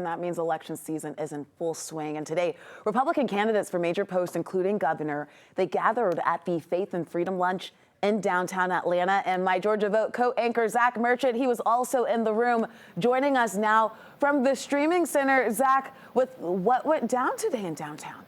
And that means election season is in full swing. And today, Republican candidates for major posts, including governor, they gathered at the Faith and Freedom Lunch in downtown Atlanta. And my Georgia Vote co-anchor Zach Merchant, he was also in the room, joining us now from the streaming center. Zach, with what went down today in downtown?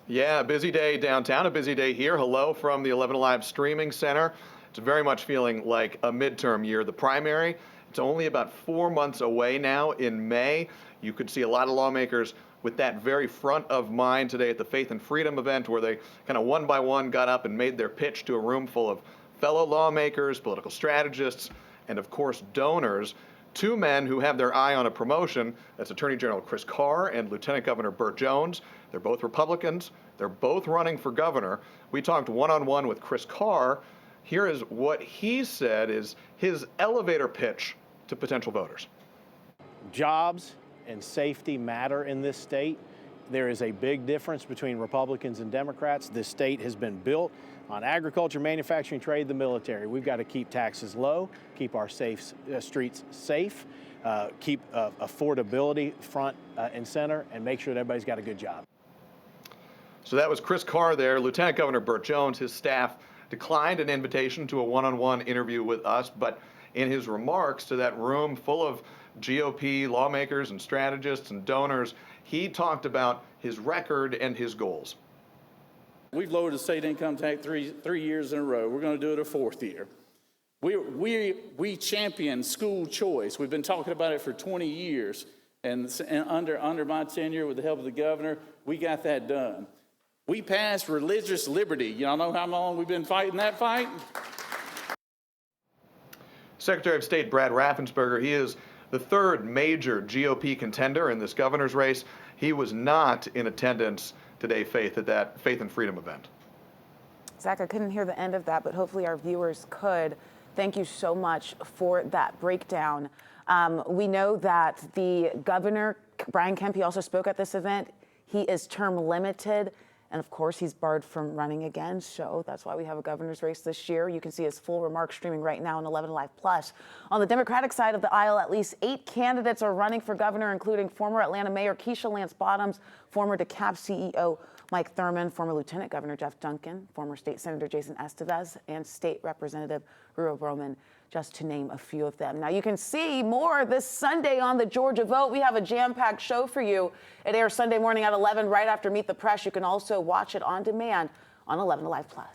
Yeah, a busy day downtown, a busy day here. Hello from the 11 Alive streaming center. It's very much feeling like a midterm year. The primary, it's only about 4 months away now in May. You could see a lot of lawmakers with that very front of mind today at the Faith and Freedom event, where they kind of one by one got up and made their pitch to a room full of fellow lawmakers, political strategists, and of course donors. Two men who have their eye on a promotion. That's Attorney General Chris Carr and Lieutenant Governor Burt Jones. They're both Republicans. They're both running for governor. We talked one-on-one with Chris Carr. Here is what he said is his elevator pitch to potential voters. Jobs and safety matter in this state. There is a big difference between Republicans and Democrats. This state has been built on agriculture, manufacturing, trade, the military. We've got to keep taxes low, keep our streets safe, keep affordability front and center, and make sure that everybody's got a good job. So that was Chris Carr there. Lieutenant Governor Burt Jones, his staff declined an invitation to a one-on-one interview with us, but in his remarks to that room full of GOP lawmakers and strategists and donors, he talked about his record and his goals. We've lowered the state income tax three years in a row. We're going to do it a fourth year. We champion school choice. We've been talking about it for 20 years. And under my tenure, with the help of the governor, we got that done. We passed religious liberty. Y'all know how long we've been fighting that fight? Secretary of State Brad Raffensperger, he is the third major GOP contender in this governor's race. He was not in attendance today, Faith, at that Faith and Freedom event. Zach, I couldn't hear the end of that, but hopefully our viewers could. Thank you so much for that breakdown. We know that the governor, Brian Kemp, he also spoke at this event. He is term limited. And of course, he's barred from running again. So that's why we have a governor's race this year. You can see his full remarks streaming right now on 11 Alive Plus. On the Democratic side of the aisle, at least 8 candidates are running for governor, including former Atlanta Mayor Keisha Lance Bottoms, former DeKalb CEO Mike Thurmond, former Lieutenant Governor Jeff Duncan, former State Senator Jason Estevez, and State Representative Ruro Broman, just to name a few of them. Now, you can see more this Sunday on the Georgia Vote. We have a jam-packed show for you. It airs Sunday morning at 11, right after Meet the Press. You can also watch it on demand on 11 Alive Plus.